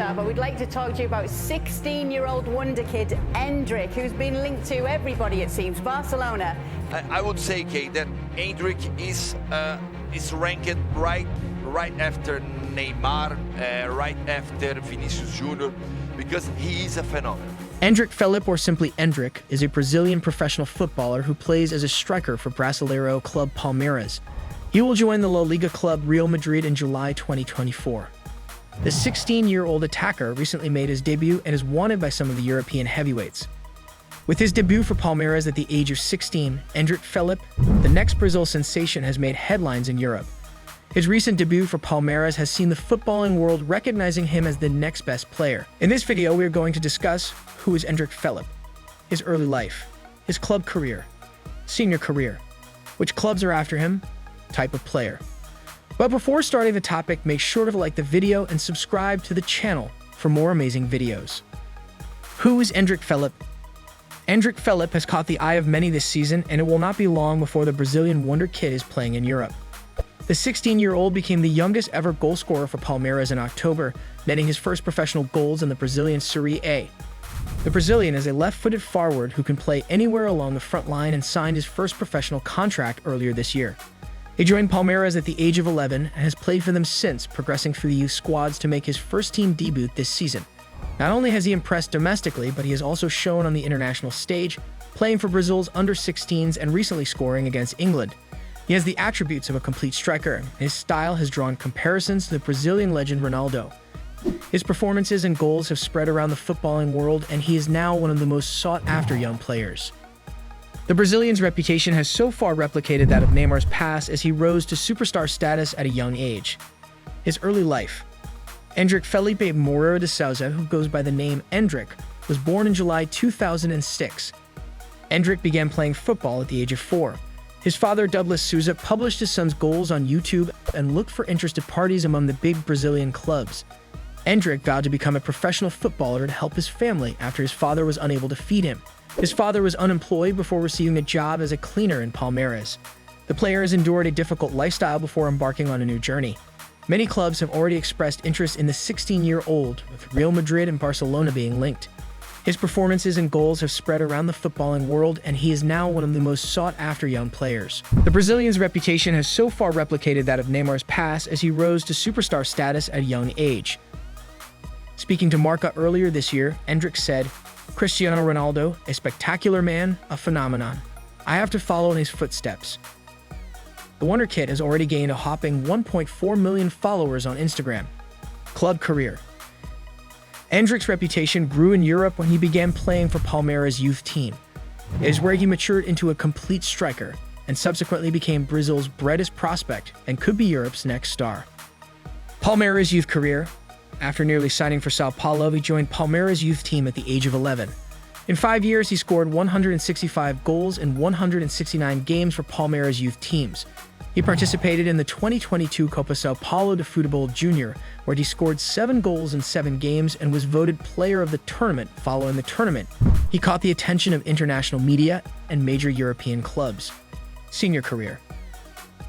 star, but we'd like to talk to you about 16-year-old wonderkid Endrick, who's been linked to everybody, it seems. Barcelona. I would say, Kate, that Endrick is ranked right after Neymar, right after Vinicius Jr., because he is a phenomenon. Endrick Felipe, or simply Endrick, is a Brazilian professional footballer who plays as a striker for Brasileiro Club Palmeiras. He will join the La Liga Club Real Madrid in July 2024. The 16-year-old attacker recently made his debut and is wanted by some of the European heavyweights. With his debut for Palmeiras at the age of 16, Endrick Felipe, the next Brazil sensation, has made headlines in Europe. His recent debut for Palmeiras has seen the footballing world recognizing him as the next best player. In this video, we are going to discuss who is Endrick Felipe, his early life, his club career, senior career, which clubs are after him, type of player. But before starting the topic, make sure to like the video and subscribe to the channel for more amazing videos. Who is Endrick Felipe? Endrick Felipe has caught the eye of many this season, and it will not be long before the Brazilian wonder kid is playing in Europe. The 16-year-old became the youngest ever goal scorer for Palmeiras in October, netting his first professional goals in the Brazilian Serie A. The Brazilian is a left-footed forward who can play anywhere along the front line and signed his first professional contract earlier this year. He joined Palmeiras at the age of 11 and has played for them since, progressing through the youth squads to make his first team debut this season. Not only has he impressed domestically, but he has also shown on the international stage, playing for Brazil's under-16s and recently scoring against England. He has the attributes of a complete striker, and his style has drawn comparisons to the Brazilian legend Ronaldo. His performances and goals have spread around the footballing world, and he is now one of the most sought-after young players. The Brazilian's reputation has so far replicated that of Neymar's past as he rose to superstar status at a young age. His early life. Endrick Felipe Moreira de Souza, who goes by the name Endrick, was born in July 2006. Endrick began playing football at the age of 4. His father, Douglas Souza, published his son's goals on YouTube and looked for interested parties among the big Brazilian clubs. Endrick vowed to become a professional footballer to help his family after his father was unable to feed him. His father was unemployed before receiving a job as a cleaner in Palmeiras. The player has endured a difficult lifestyle before embarking on a new journey. Many clubs have already expressed interest in the 16-year-old, with Real Madrid and Barcelona being linked. His performances and goals have spread around the footballing world, and he is now one of the most sought-after young players. The Brazilian's reputation has so far replicated that of Neymar's past as he rose to superstar status at a young age. Speaking to Marca earlier this year, Endrick said, "Cristiano Ronaldo, a spectacular man, a phenomenon. I have to follow in his footsteps." The wonder kid has already gained a hopping 1.4 million followers on Instagram. Club career. Endrick's reputation grew in Europe when he began playing for Palmeiras' youth team. It is where he matured into a complete striker and subsequently became Brazil's brightest prospect and could be Europe's next star. Palmeiras' youth career. After nearly signing for Sao Paulo, he joined Palmeiras' youth team at the age of 11. In 5 years, he scored 165 goals in 169 games for Palmeiras' youth teams. He participated in the 2022 Copa Sao Paulo de Futebol Júnior, where he scored 7 goals in 7 games and was voted player of the tournament. Following the tournament, he caught the attention of international media and major European clubs. Senior career.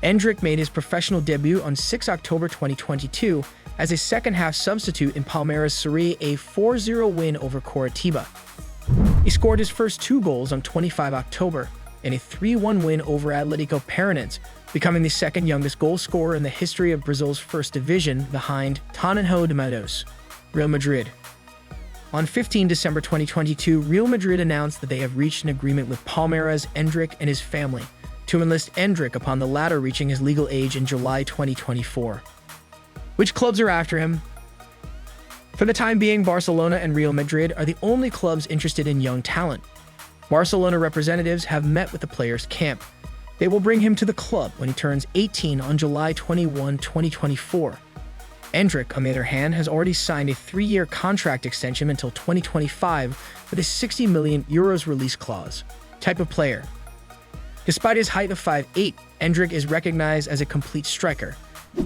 Endrick made his professional debut on 6 October 2022 as a second-half substitute in Palmeiras' Serie A 4-0 win over Coritiba. He scored his first 2 goals on 25 October in a 3-1 win over Atlético Paranaense, becoming the second youngest goal scorer in the history of Brazil's first division behind Tonanho de Matos, Real Madrid. On 15 December 2022, Real Madrid announced that they have reached an agreement with Palmeiras, Endrick, and his family to enlist Endrick upon the latter reaching his legal age in July 2024. Which clubs are after him? For the time being, Barcelona and Real Madrid are the only clubs interested in young talent. Barcelona representatives have met with the player's camp. They will bring him to the club when he turns 18 on July 21, 2024. Endrick, on the other hand, has already signed a 3-year contract extension until 2025 with a €60 million release clause. Type of player. Despite his height of 5'8", Endrick is recognized as a complete striker,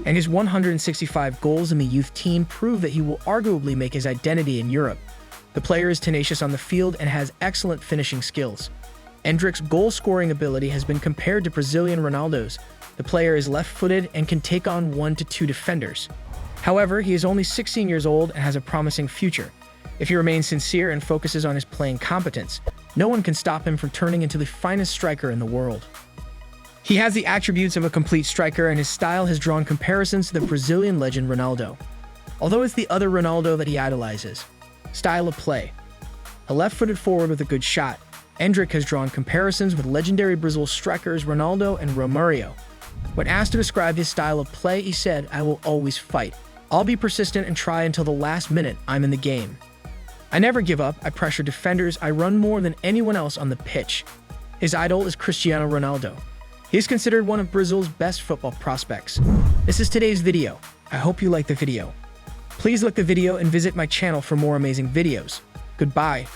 and his 165 goals in the youth team prove that he will arguably make his identity in Europe. The player is tenacious on the field and has excellent finishing skills. Endrick's goal-scoring ability has been compared to Brazilian Ronaldo's. The player is left-footed and can take on 1 to 2 defenders. However, he is only 16 years old and has a promising future. If he remains sincere and focuses on his playing competence, no one can stop him from turning into the finest striker in the world. He has the attributes of a complete striker, and his style has drawn comparisons to the Brazilian legend Ronaldo, although it's the other Ronaldo that he idolizes. Style of play. A left-footed forward with a good shot, Endrick has drawn comparisons with legendary Brazil strikers Ronaldo and Romario. When asked to describe his style of play, he said, "I will always fight. I'll be persistent and try until the last minute I'm in the game. I never give up, I pressure defenders, I run more than anyone else on the pitch." His idol is Cristiano Ronaldo. He is considered one of Brazil's best football prospects. This is today's video. I hope you liked the video. Please like the video and visit my channel for more amazing videos. Goodbye.